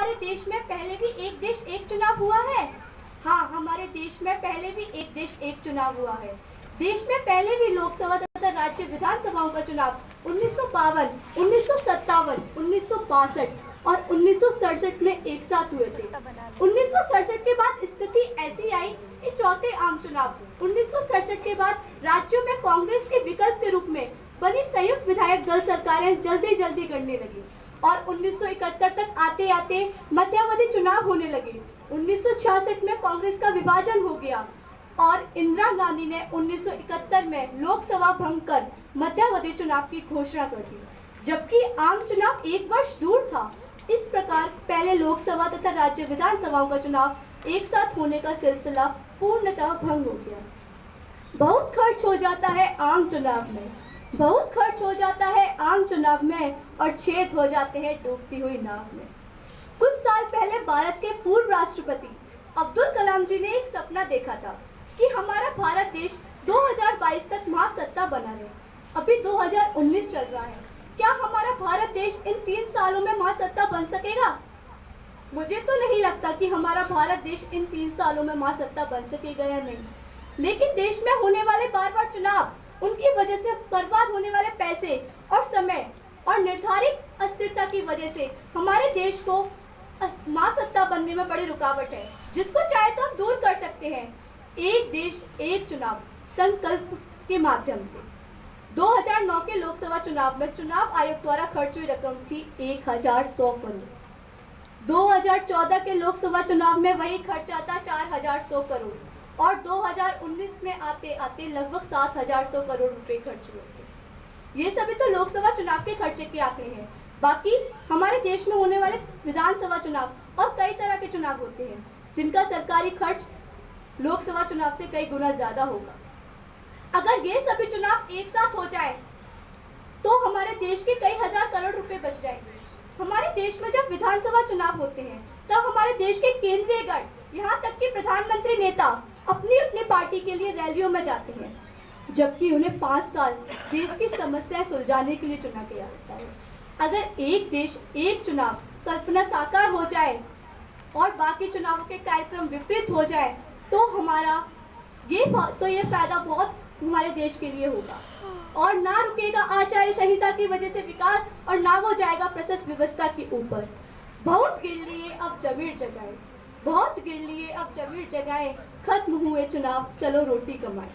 हमारे देश में पहले भी एक देश एक चुनाव हुआ है? हाँ, हमारे देश में पहले भी एक देश एक चुनाव हुआ है। देश में पहले भी लोकसभा तथा राज्य विधानसभाओं का चुनाव 1952, 1957, 1962 और 1967 में एक साथ हुए थे। 1967 के बाद स्थिति ऐसी आई कि चौथे आम चुनाव 1967 के बाद राज्यों में कांग्रेस के विकल्प के रूप में बनी संयुक्त विधायक दल सरकारें जल्दी करने लगी और 1971 तक आते आते मध्यावधि चुनाव होने लगे। 1966 में कांग्रेस का विभाजन हो गया और इंदिरा गांधी ने 1971 में लोकसभा भंग कर मध्यावधि चुनाव की घोषणा कर दी, जबकि आम चुनाव एक वर्ष दूर था। इस प्रकार पहले लोकसभा तथा राज्य विधानसभाओं का चुनाव एक साथ होने का सिलसिला पूर्णतः भंग हो गया। बहुत खर्च हो जाता है आम चुनाव में, बहुत खर्च हो जाता है आम चुनाव में और छेद हो जाते हैं डूबती हुई नाव में। कुछ साल पहले भारत के पूर्व राष्ट्रपति अब्दुल कलाम जी ने एक सपना देखा था कि हमारा भारत देश 2022 तक महासत्ता बना रहे। अभी 2019 चल रहा है, क्या हमारा भारत देश इन 3 सालों में महासत्ता बन सकेगा? मुझे तो नहीं लगता कि हमारा भारत देश इन 3 सालों में महासत्ता बन सकेगा या नहीं। लेकिन देश में होने वाले बार चुनाव, उनकी वजह से बर्बाद होने वाले पैसे और समय और निर्धारित अस्थिरता की वजह से हमारे देश को महासत्ता बनने में बड़ी रुकावट है, जिसको चाहे तो हम दूर कर सकते हैं एक देश एक चुनाव संकल्प के माध्यम से। 2009 के लोकसभा चुनाव में चुनाव आयोग द्वारा खर्च हुई रकम थी 1100 करोड़। 2014 के लोकसभा चुनाव में वही खर्चा था 4100 करोड़ और 2019 में आते आते लगभग 7100 करोड़ रुपए खर्च हुए थे। ये सभी तो लोकसभा चुनाव के खर्चे के आंकड़े हैं। बाकी हमारे देश में होने वाले विधानसभा चुनाव और कई तरह के चुनाव होते हैं, जिनका सरकारी खर्च लोकसभा चुनाव से कई गुना ज्यादा होगा। अगर ये सभी चुनाव एक साथ हो जाए तो हमारे देश के कई हजार करोड़ रुपए बच जाएंगे। हमारे देश में जब विधानसभा चुनाव होते हैं तब हमारे देश के केंद्रीय गण, यहाँ तक कि प्रधानमंत्री नेता अपनी अपनी पार्टी के लिए रैलियों में जाते हैं, जबकि उन्हें 5 साल देश की समस्याएं सुलझाने के लिए चुना गया होता है। अगर एक देश एक चुनाव कल्पना साकार हो जाए और बाकी चुनावों के कार्यक्रम विपरीत हो जाए तो ये फायदा बहुत हमारे देश के लिए होगा और ना रुकेगा आचार्य संहिता की वजह से विकास और ना वो जाएगा प्रशासन व्यवस्था के ऊपर। बहुत गिर लिए अब जमीर जगाए, बहुत गिर लिए अब जमीर जगाए, खत्म हुए चुनाव, चलो रोटी कमाए।